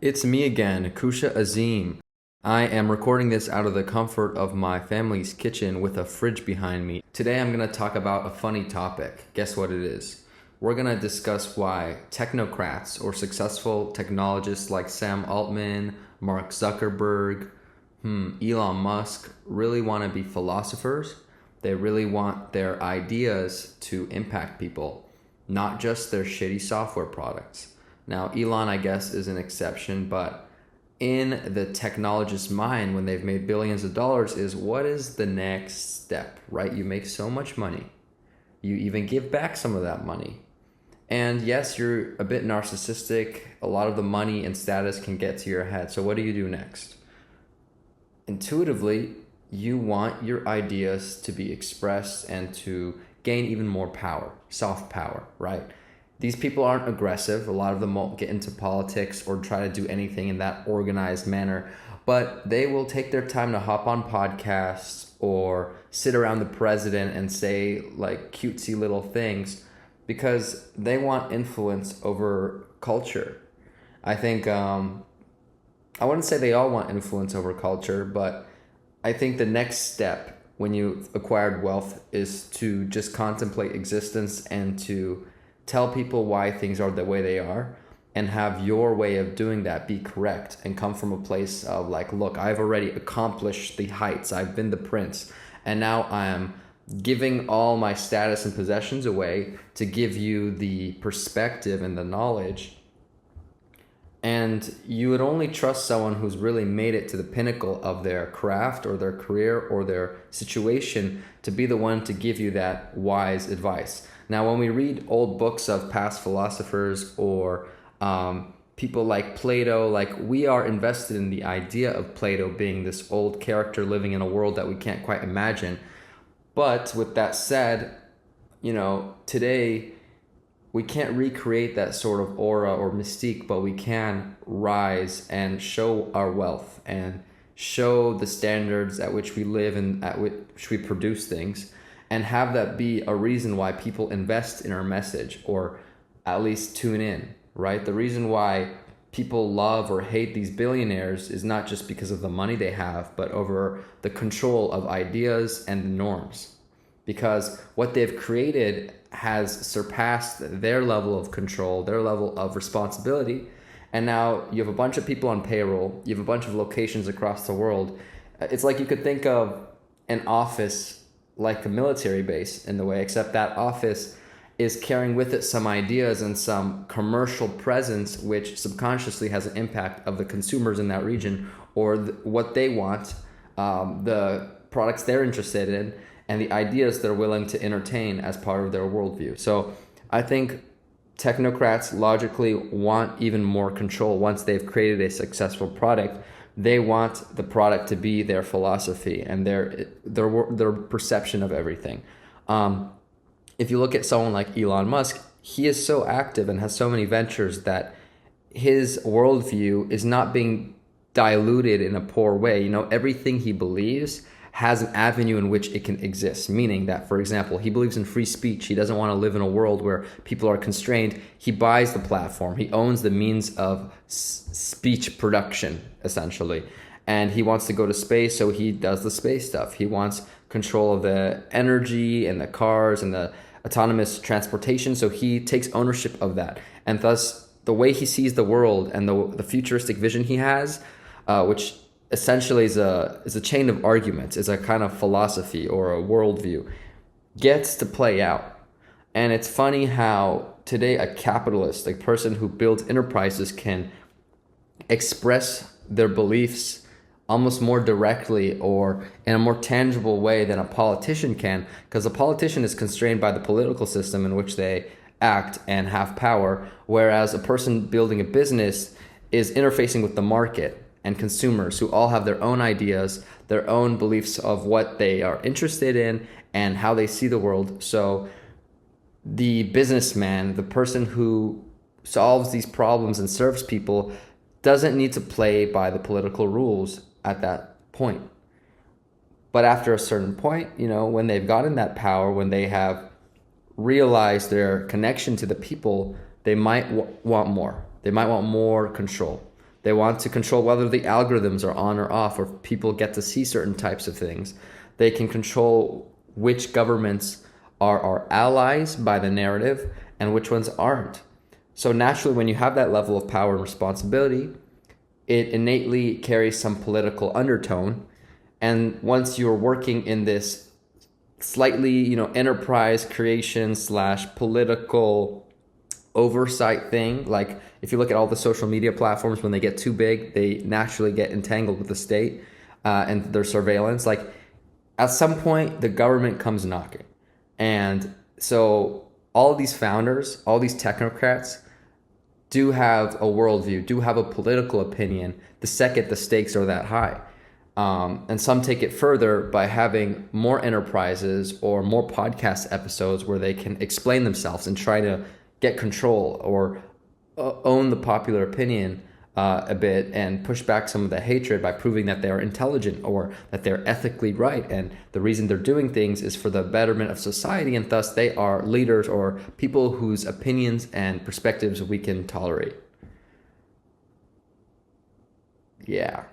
It's me again, Koosha Azim. I am recording this out of the comfort of my family's kitchen with a fridge behind me. Today I'm going to talk about a funny topic. Guess what it is? We're going to discuss why technocrats or successful technologists like Sam Altman, Mark Zuckerberg, Elon Musk really want to be philosophers. They really want their ideas to impact people, not just their shitty software products. Now, Elon, I guess, is an exception, but in the technologist's mind, when they've made billions of dollars, is what is the next step, right? You make so much money. You even give back some of that money. And yes, you're a bit narcissistic. A lot of the money and status can get to your head. So what do you do next? Intuitively, you want your ideas to be expressed and to gain even more power, soft power, right? These people aren't aggressive. A lot of them won't get into politics or try to do anything in that organized manner, but they will take their time to hop on podcasts or sit around the president and say like cutesy little things because they want influence over culture. I think, I wouldn't say they all want influence over culture, but I think the next step when you've acquired wealth is to just contemplate existence and to tell people why things are the way they are and have your way of doing that be correct and come from a place of like, look, I've already accomplished the heights. I've been the prince. And now I am giving all my status and possessions away to give you the perspective and the knowledge. And you would only trust someone who's really made it to the pinnacle of their craft or their career or their situation to be the one to give you that wise advice. Now, when we read old books of past philosophers or people like Plato, like we are invested in the idea of Plato being this old character living in a world that we can't quite imagine. But with that said, today we can't recreate that sort of aura or mystique, but we can rise and show our wealth and show the standards at which we live and at which we produce things, and have that be a reason why people invest in our message or at least tune in, right? The reason why people love or hate these billionaires is not just because of the money they have, but over the control of ideas and the norms. Because what they've created has surpassed their level of control, their level of responsibility. And now you have a bunch of people on payroll, you have a bunch of locations across the world. It's like you could think of an office like a military base in the way, except that office is carrying with it some ideas and some commercial presence, which subconsciously has an impact of the consumers in that region or what they want, the products they're interested in, and the ideas they're willing to entertain as part of their worldview. So I think technocrats logically want even more control. Once they've created a successful product, they want the product to be their philosophy and their perception of everything. If you look at someone like Elon Musk, he is so active and has so many ventures that his worldview is not being diluted in a poor way. Everything he believes has an avenue in which it can exist, meaning that, for example, he believes in free speech. He doesn't want to live in a world where people are constrained. He buys the platform. He owns the means of speech production, essentially. And he wants to go to space, so he does the space stuff. He wants control of the energy and the cars and the autonomous transportation, so he takes ownership of that. And thus, the way he sees the world and the futuristic vision he has, which essentially is a chain of arguments, is a kind of philosophy or a worldview, gets to play out. And it's funny how today a capitalist, a person who builds enterprises, can express their beliefs almost more directly or in a more tangible way than a politician can, because a politician is constrained by the political system in which they act and have power, whereas a person building a business is interfacing with the market and consumers who all have their own ideas, their own beliefs of what they are interested in and how they see the world. So the businessman, the person who solves these problems and serves people, doesn't need to play by the political rules at that point. But after a certain point, when they've gotten that power, when they have realized their connection to the people, they might want more. They might want more control. They want to control whether the algorithms are on or off, or people get to see certain types of things. They can control which governments are our allies by the narrative and which ones aren't. So naturally, when you have that level of power and responsibility, it innately carries some political undertone. And once you're working in this slightly, enterprise creation / political oversight thing, like if you look at all the social media platforms, when they get too big, they naturally get entangled with the state and their surveillance. Like at some point, the government comes knocking. And so all of these founders, all these technocrats do have a worldview, do have a political opinion the second the stakes are that high. And some take it further by having more enterprises or more podcast episodes where they can explain themselves and try to get control or own the popular opinion a bit and push back some of the hatred by proving that they are intelligent or that they're ethically right. And the reason they're doing things is for the betterment of society, and thus they are leaders or people whose opinions and perspectives we can tolerate. Yeah.